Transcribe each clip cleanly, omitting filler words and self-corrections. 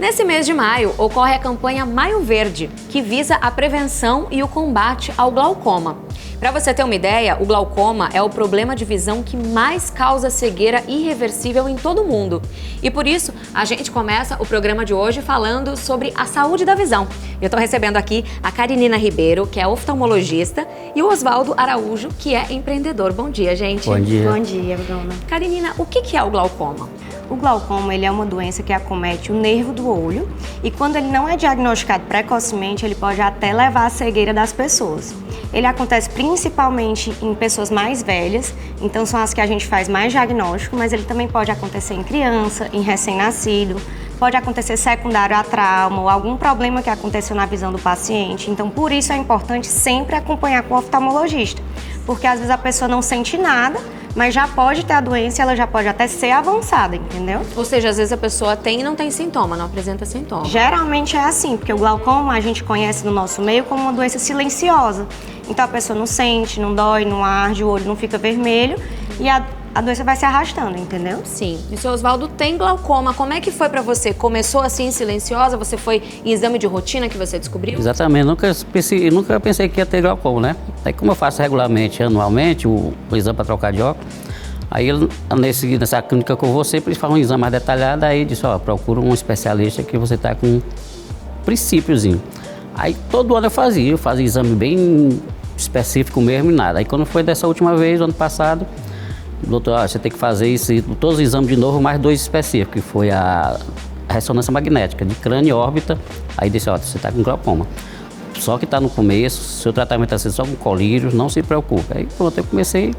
Nesse mês de maio, ocorre a campanha Maio Verde, que visa a prevenção e o combate ao glaucoma. Para você ter uma ideia, o glaucoma é o problema de visão que mais causa cegueira irreversível em todo o mundo. E por isso, a gente começa o programa de hoje falando sobre a saúde da visão. Eu estou recebendo aqui a Karinina Ribeiro, que é oftalmologista, e o Oswaldo Araújo, que é empreendedor. Bom dia, gente. Bom dia. Bom dia, Bruna. Karinina, o que é o glaucoma? O glaucoma ele é uma doença que acomete o nervo do olho e quando ele não é diagnosticado precocemente, ele pode até levar à cegueira das pessoas. Ele acontece principalmente em pessoas mais velhas, então são as que a gente faz mais diagnóstico, mas ele também pode acontecer em criança, em recém-nascido, pode acontecer secundário a trauma ou algum problema que aconteceu na visão do paciente. Então, por isso é importante sempre acompanhar com o oftalmologista, porque às vezes a pessoa não sente nada, mas já pode ter a doença e ela já pode até ser avançada, entendeu? Ou seja, às vezes a pessoa tem e não tem sintoma, não apresenta sintoma. Geralmente é assim, porque o glaucoma a gente conhece no nosso meio como uma doença silenciosa. Então a pessoa não sente, não dói, não arde, o olho não fica vermelho e a doença vai se arrastando, entendeu? Sim. E o seu Oswaldo tem glaucoma. Como é que foi pra você? Começou assim, silenciosa? Você foi em exame de rotina que você descobriu? Exatamente, nunca pensei que ia ter glaucoma, né? Aí como eu faço regularmente, anualmente, o exame para trocar de óculos, aí nessa clínica que eu vou sempre, eles falam um exame mais detalhado, aí disse, ó, procura um especialista que você tá com um princípiozinho. Aí todo ano eu fazia exame bem específico mesmo e nada. Aí quando foi dessa última vez, ano passado, o doutor, você tem que fazer todos os exames de novo, mais 2 específicos, que foi a ressonância magnética de crânio e órbita. Aí disse, ó, você está com glaucoma. Só que está no começo, seu tratamento está sendo só com colírios, não se preocupe. Aí pronto, eu comecei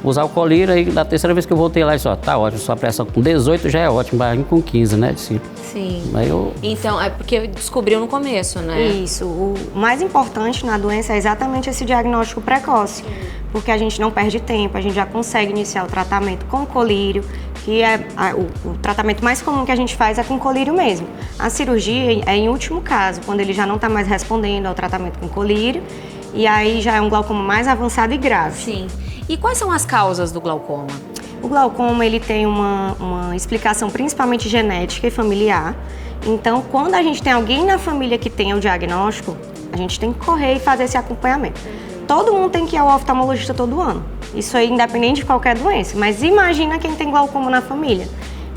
a usar o colírio, aí na terceira vez que eu voltei lá, disse, ó, tá ótimo, sua pressão com 18 já é ótimo, vai com 15, né? Disse, sim. Aí Então, é porque descobriu no começo, né? Isso. O mais importante na doença é exatamente esse diagnóstico precoce, porque a gente não perde tempo, a gente já consegue iniciar o tratamento com colírio, que é o tratamento mais comum que a gente faz é com colírio mesmo. A cirurgia é em último caso, quando ele já não está mais respondendo ao tratamento com colírio, e aí já é um glaucoma mais avançado e grave. Sim. E quais são as causas do glaucoma? O glaucoma ele tem uma explicação principalmente genética e familiar. Então, quando a gente tem alguém na família que tem o diagnóstico, a gente tem que correr e fazer esse acompanhamento. Todo mundo tem que ir ao oftalmologista todo ano. Isso aí, independente de qualquer doença. Mas imagina quem tem glaucoma na família.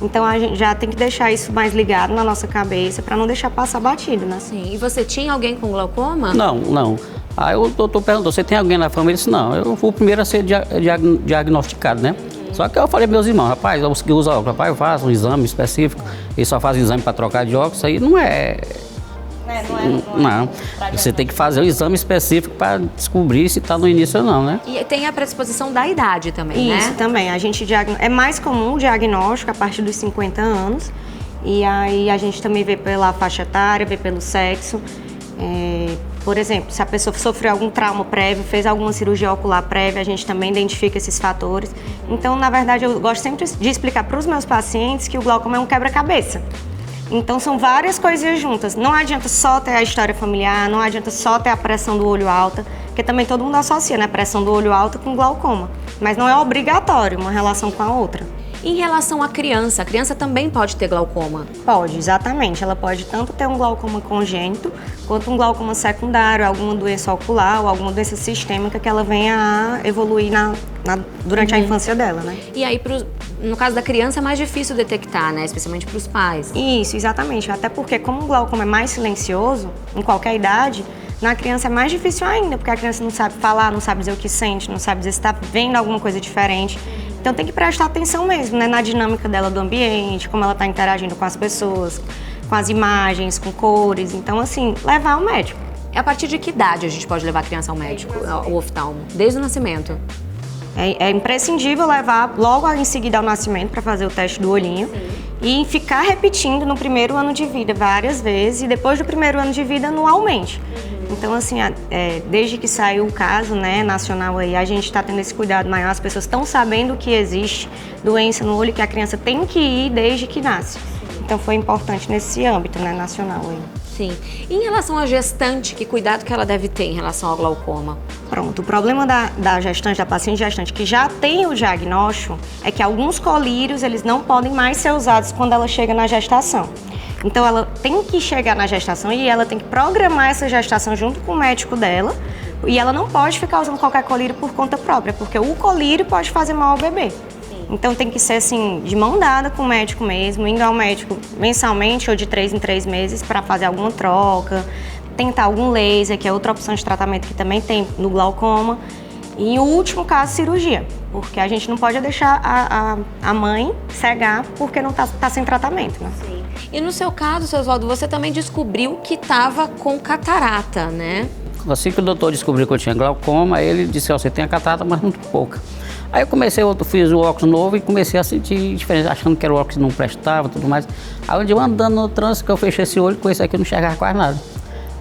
Então, a gente já tem que deixar isso mais ligado na nossa cabeça para não deixar passar batido, né? Sim. E você tinha alguém com glaucoma? Não. Aí o doutor perguntou, você tem alguém na família? Eu disse, não, eu fui o primeiro a ser diagnosticado, né? Só que eu falei para meus irmãos, rapaz, eu uso óculos, rapaz, eu faço um exame específico, eles só fazem exame para trocar de óculos, isso aí não é... Não, você tem que fazer um exame específico para descobrir se está no início ou não, né? E tem a predisposição da idade também, né? Isso também, é mais comum o diagnóstico a partir dos 50 anos, e aí a gente também vê pela faixa etária, vê pelo sexo. Por exemplo, se a pessoa sofreu algum trauma prévio, fez alguma cirurgia ocular prévia, a gente também identifica esses fatores. Então, na verdade, eu gosto sempre de explicar para os meus pacientes que o glaucoma é um quebra-cabeça. Então, são várias coisinhas juntas. Não adianta só ter a história familiar, não adianta só ter a pressão do olho alta, porque também todo mundo associa, né, pressão do olho alta com glaucoma. Mas não é obrigatório uma relação com a outra. Em relação à criança também pode ter glaucoma? Pode, exatamente. Ela pode tanto ter um glaucoma congênito, quanto um glaucoma secundário, alguma doença ocular ou alguma doença sistêmica que ela venha a evoluir durante a infância dela, né? E aí, no caso da criança, é mais difícil detectar, né? Especialmente para os pais. Isso, exatamente. Até porque como o glaucoma é mais silencioso, em qualquer idade, na criança é mais difícil ainda, porque a criança não sabe falar, não sabe dizer o que sente, não sabe dizer se está vendo alguma coisa diferente. Então tem que prestar atenção mesmo, né, na dinâmica dela do ambiente, como ela está interagindo com as pessoas, com as imagens, com cores. Então, assim, levar ao médico. A partir de que idade a gente pode levar a criança ao médico, ao oftalmo? Desde o nascimento? É imprescindível levar logo em seguida ao nascimento para fazer o teste do olhinho. Sim. E ficar repetindo no primeiro ano de vida várias vezes e depois do primeiro ano de vida anualmente. Então, assim, desde que saiu o caso, né, nacional aí, a gente está tendo esse cuidado maior, as pessoas estão sabendo que existe doença no olho, que a criança tem que ir desde que nasce. Então, foi importante nesse âmbito, né, nacional aí. Sim. E em relação à gestante, que cuidado que ela deve ter em relação ao glaucoma? Pronto, o problema da gestante, da paciente gestante que já tem o diagnóstico, é que alguns colírios, eles não podem mais ser usados quando ela chega na gestação. Então ela tem que chegar na gestação e ela tem que programar essa gestação junto com o médico dela. E ela não pode ficar usando qualquer colírio por conta própria, porque o colírio pode fazer mal ao bebê. Então tem que ser assim, de mão dada com o médico mesmo, indo ao médico mensalmente ou de 3 em 3 meses para fazer alguma troca, tentar algum laser, que é outra opção de tratamento que também tem no glaucoma. E em último caso, cirurgia, porque a gente não pode deixar a mãe cegar porque não está sem tratamento, né? Sim. E no seu caso, seu Oswaldo, você também descobriu que estava com catarata, né? Assim que o doutor descobriu que eu tinha glaucoma, ele disse, ó, você tem a catarata, mas muito pouca. Aí eu fiz o óculos novo e comecei a sentir diferença, achando que era o óculos que não prestava e tudo mais. Aí um dia eu andando no trânsito, que eu fechei esse olho, com esse aqui eu não enxergava quase nada.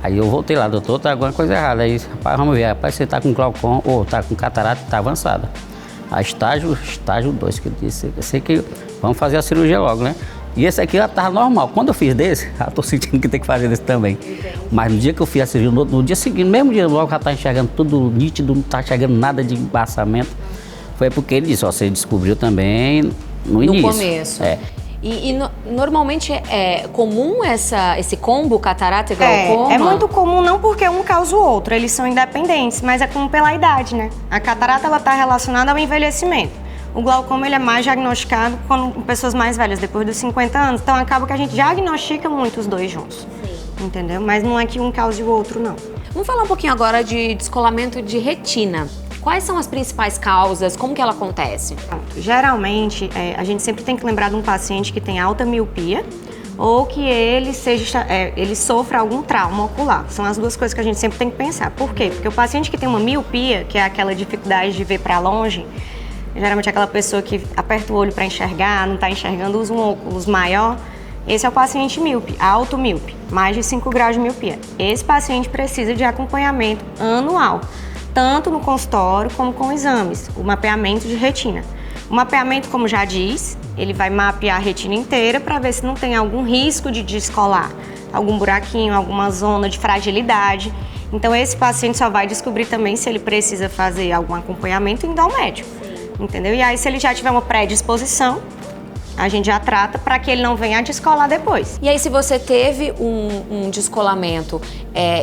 Aí eu voltei lá, doutor, tá alguma coisa errada. Aí, rapaz, vamos ver, rapaz, você tá com glaucoma, ou tá com catarata, tá avançada. A estágio 2, que eu disse, eu sei que vamos fazer a cirurgia logo, né? E esse aqui já tava normal. Quando eu fiz desse, já tô sentindo que tem que fazer desse também. Mas no dia que eu fiz a cirurgia, no dia seguinte, no mesmo dia, logo já tá enxergando tudo nítido, não tá enxergando nada de embaçamento. Foi porque ele disse, ó, você descobriu também no início. No começo. É. Normalmente é comum esse combo catarata e glaucoma? É muito comum, não porque um causa o outro, eles são independentes, mas é como pela idade, né? A catarata, ela tá relacionada ao envelhecimento. O glaucoma, ele é mais diagnosticado com pessoas mais velhas, depois dos 50 anos. Então, acaba que a gente diagnostica muito os dois juntos. Sim. Entendeu? Mas não é que um cause o outro, não. Vamos falar um pouquinho agora de descolamento de retina. Quais são as principais causas? Como que ela acontece? Geralmente, a gente sempre tem que lembrar de um paciente que tem alta miopia ou que ele sofra algum trauma ocular. São as duas coisas que a gente sempre tem que pensar. Por quê? Porque o paciente que tem uma miopia, que é aquela dificuldade de ver para longe, geralmente é aquela pessoa que aperta o olho para enxergar, não está enxergando, usa um óculos maior. Esse é o paciente míope, alto míope, mais de 5 graus de miopia. Esse paciente precisa de acompanhamento anual, tanto no consultório como com exames, o mapeamento de retina. O mapeamento, como já diz, ele vai mapear a retina inteira para ver se não tem algum risco de descolar, algum buraquinho, alguma zona de fragilidade. Então esse paciente só vai descobrir também se ele precisa fazer algum acompanhamento indo ao médico. Entendeu? E aí, se ele já tiver uma predisposição, a gente já trata para que ele não venha a descolar depois. E aí, se você teve um descolamento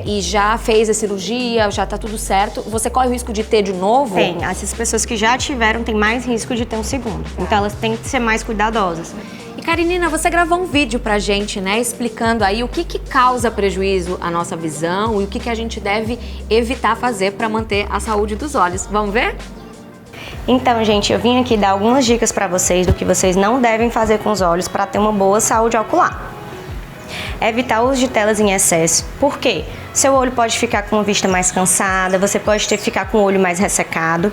e já fez a cirurgia, já tá tudo certo, você corre o risco de ter de novo? Tem. Essas pessoas que já tiveram têm mais risco de ter um segundo. Então, elas têm que ser mais cuidadosas. E, Karinina, você gravou um vídeo pra gente, né, explicando aí o que causa prejuízo à nossa visão e o que a gente deve evitar fazer para manter a saúde dos olhos. Vamos ver? Então, gente, eu vim aqui dar algumas dicas para vocês do que vocês não devem fazer com os olhos para ter uma boa saúde ocular. Evitar o uso de telas em excesso. Por quê? Seu olho pode ficar com uma vista mais cansada, você pode ficar com o olho mais ressecado.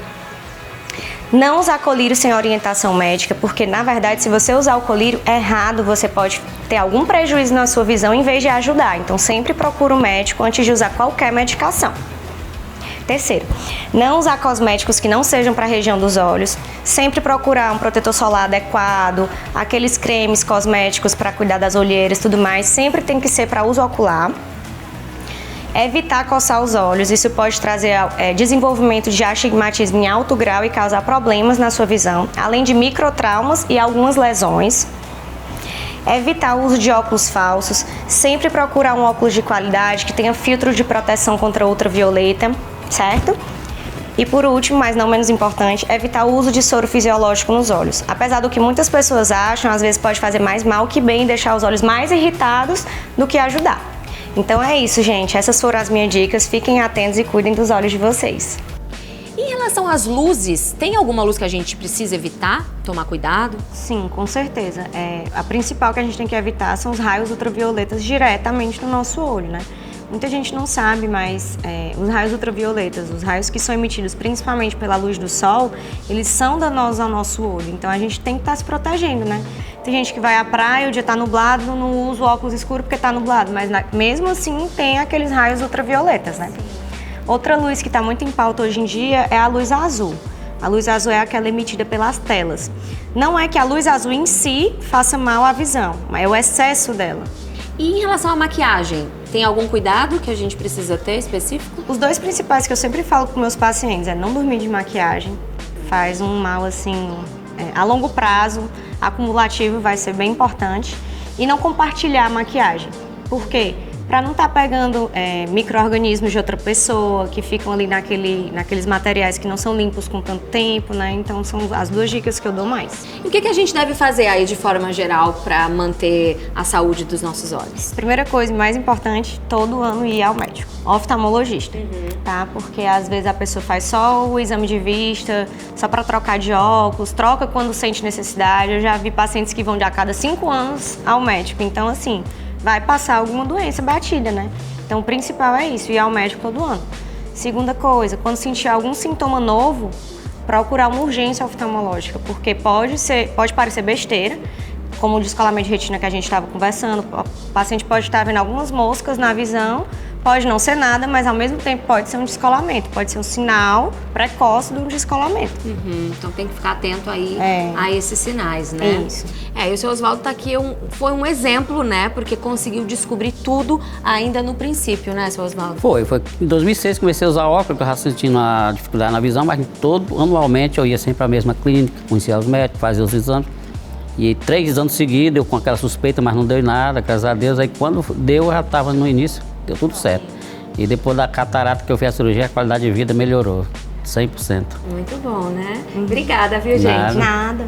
Não usar colírio sem orientação médica, porque na verdade, se você usar o colírio errado, você pode ter algum prejuízo na sua visão em vez de ajudar. Então, sempre procura um médico antes de usar qualquer medicação. Terceiro, não usar cosméticos que não sejam para a região dos olhos. Sempre procurar um protetor solar adequado, aqueles cremes cosméticos para cuidar das olheiras e tudo mais, sempre tem que ser para uso ocular. Evitar coçar os olhos, isso pode trazer desenvolvimento de astigmatismo em alto grau e causar problemas na sua visão, além de microtraumas e algumas lesões. Evitar o uso de óculos falsos, sempre procurar um óculos de qualidade que tenha filtro de proteção contra ultravioleta, certo? E por último, mas não menos importante, evitar o uso de soro fisiológico nos olhos. Apesar do que muitas pessoas acham, às vezes pode fazer mais mal que bem, deixar os olhos mais irritados do que ajudar. Então é isso, gente. Essas foram as minhas dicas. Fiquem atentos e cuidem dos olhos de vocês. Em relação às luzes, tem alguma luz que a gente precisa evitar, tomar cuidado? Sim, com certeza. A principal que a gente tem que evitar são os raios ultravioletas diretamente no nosso olho, né? Muita gente não sabe, mas os raios ultravioletas, os raios que são emitidos principalmente pela luz do sol, eles são danosos ao nosso olho. Então a gente tem que estar se protegendo, né? Tem gente que vai à praia, o dia está nublado, não usa o óculos escuro porque está nublado, mas mesmo assim tem aqueles raios ultravioletas, né? Outra luz que está muito em pauta hoje em dia é a luz azul. A luz azul é aquela emitida pelas telas. Não é que a luz azul em si faça mal à visão, mas é o excesso dela. E em relação à maquiagem, tem algum cuidado que a gente precisa ter específico? Os dois principais que eu sempre falo com meus pacientes é não dormir de maquiagem. Faz um mal assim, a longo prazo, acumulativo vai ser bem importante. E não compartilhar a maquiagem. Por quê? Para não estar pegando micro-organismos de outra pessoa que ficam ali naqueles materiais que não são limpos com tanto tempo, né? Então são as 2 dicas que eu dou mais. E o que a gente deve fazer aí de forma geral para manter a saúde dos nossos olhos? Primeira coisa, mais importante, todo ano ir ao médico, oftalmologista, tá? Porque às vezes a pessoa faz só o exame de vista, só para trocar de óculos, troca quando sente necessidade. Eu já vi pacientes que vão de a cada 5 anos ao médico, então assim, vai passar alguma doença batida, né? Então o principal é isso, ir ao médico todo ano. Segunda coisa, quando sentir algum sintoma novo, procurar uma urgência oftalmológica, porque pode parecer besteira, como o descolamento de retina que a gente estava conversando, o paciente pode estar vendo algumas moscas na visão, pode não ser nada, mas ao mesmo tempo pode ser um descolamento, pode ser um sinal precoce de um descolamento. Então tem que ficar atento aí a esses sinais, né? Isso. E o seu Oswaldo tá aqui, foi um exemplo, né? Porque conseguiu descobrir tudo ainda no princípio, né, seu Oswaldo? Foi em 2006 que comecei a usar óculos, porque eu já sentindo uma dificuldade na visão, mas anualmente eu ia sempre para a mesma clínica, conhecia os médicos, fazia os exames. E 3 anos seguidos, eu com aquela suspeita, mas não deu nada, graças a Deus. Aí quando deu, eu já estava no início, deu tudo certo. E depois da catarata que eu fiz a cirurgia, a qualidade de vida melhorou, 100%. Muito bom, né? Obrigada, viu, gente? Nada. Nada.